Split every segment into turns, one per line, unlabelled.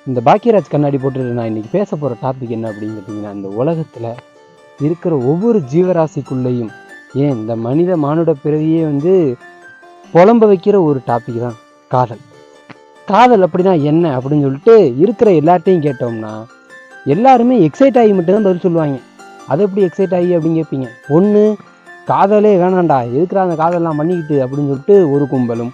இந்த பாக்கியராஜ் கண்ணாடி போட்டு நான் இன்னைக்கு பேச போகிற டாபிக் என்ன அப்படின்னு கேட்டிங்கன்னா, இந்த உலகத்தில் இருக்கிற ஒவ்வொரு ஜீவராசிக்குள்ளேயும் ஏன் இந்த மானுட பிறவியே வந்து புலம்ப வைக்கிற ஒரு டாபிக் தான் காதல். காதல் அப்படின்னா என்ன அப்படின்னு சொல்லிட்டு இருக்கிற எல்லார்ட்டையும் கேட்டோம்னா எல்லாருமே எக்ஸைட் ஆகி மட்டும்தான் பதில் சொல்லுவாங்க. அது எப்படி எக்ஸைட் ஆகி அப்படின்னு கேட்பீங்க. ஒன்று, காதலே வேணாண்டா, எதுக்குறா அந்த காதல்லாம் பண்ணிக்கிட்டு அப்படின்னு சொல்லிட்டு ஒரு கும்பலும்,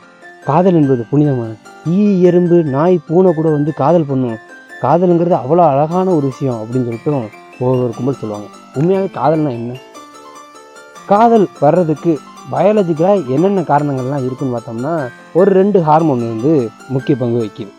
காதல் என்பது புனிதமானது, ஈ எறும்பு நாய் பூனை கூட வந்து காதல் பண்ணும், காதலுங்கிறது அவ்வளோ அழகான ஒரு விஷயம் அப்படின்னு சொல்லிட்டு ஒவ்வொரு கும்பல் சொல்லுவாங்க. உண்மையாகவே காதல்னா என்ன? காதல் வர்றதுக்கு பயாலஜிக்கலாக என்னென்ன காரணங்கள்லாம் இருக்குதுன்னு பார்த்தோம்னா, ஒரு 2 ஹார்மோன் வந்து முக்கிய பங்கு வகிக்குது.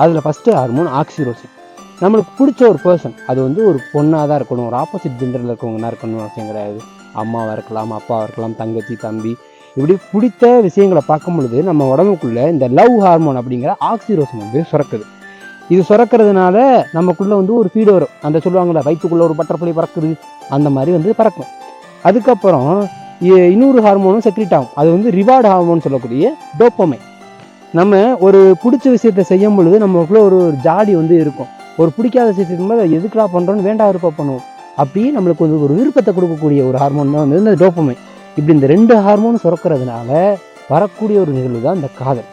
அதில் ஃபஸ்ட்டு ஹார்மோன் ஆக்சிடோசின். நம்மளுக்கு பிடிச்ச ஒரு பர்சன், அது வந்து ஒரு பொண்ணாக தான் இருக்கணும், ஒரு ஆப்போசிட் ஜெண்டரில் இருக்கவங்கன்னா இருக்கணும்னு அவசியம் கிடையாது. அம்மாவாக இருக்கலாம், அப்பாவாக இருக்கலாம், தங்கச்சி தம்பி, இப்படி பிடித்த விஷயங்களை பார்க்கும் பொழுது நம்ம உடம்புக்குள்ளே இந்த லவ் ஹார்மோன் அப்படிங்கிற ஆக்சிடோசின் வந்து சுரக்குது. இது சுரக்கிறதுனால நமக்குள்ளே வந்து ஒரு ஃபீடு வரும். அந்த சொல்லுவாங்கள்ல, வயிற்றுக்குள்ளே ஒரு பட்டர்ஃப்ளை பறக்குது, அந்த மாதிரி வந்து பறக்கும். அதுக்கப்புறம் இன்னொரு ஹார்மோனும் செக்ரேட் ஆகும். அது வந்து ரிவார்டு ஹார்மோன் சொல்லக்கூடிய டோப்பமைன். நம்ம ஒரு பிடிச்ச விஷயத்தை செய்யும் பொழுது நமக்குள்ளே ஒரு ஜாடி வந்து இருக்கும். ஒரு பிடிக்காத விஷயத்தை இருக்கும்போது அதை எதுக்குடா பண்ணுறோன்னு வேண்டாம் விருப்பம் பண்ணுவோம். அப்படியே நம்மளுக்கு வந்து ஒரு விருப்பத்தை கொடுக்கக்கூடிய ஒரு ஹார்மோன் தான் வந்து இந்த டோப்பமைன். இப்படி இந்த 2 ஹார்மோன் சுரக்கிறதுனால வரக்கூடிய ஒரு நிகழ்வு தான் இந்த காதல்.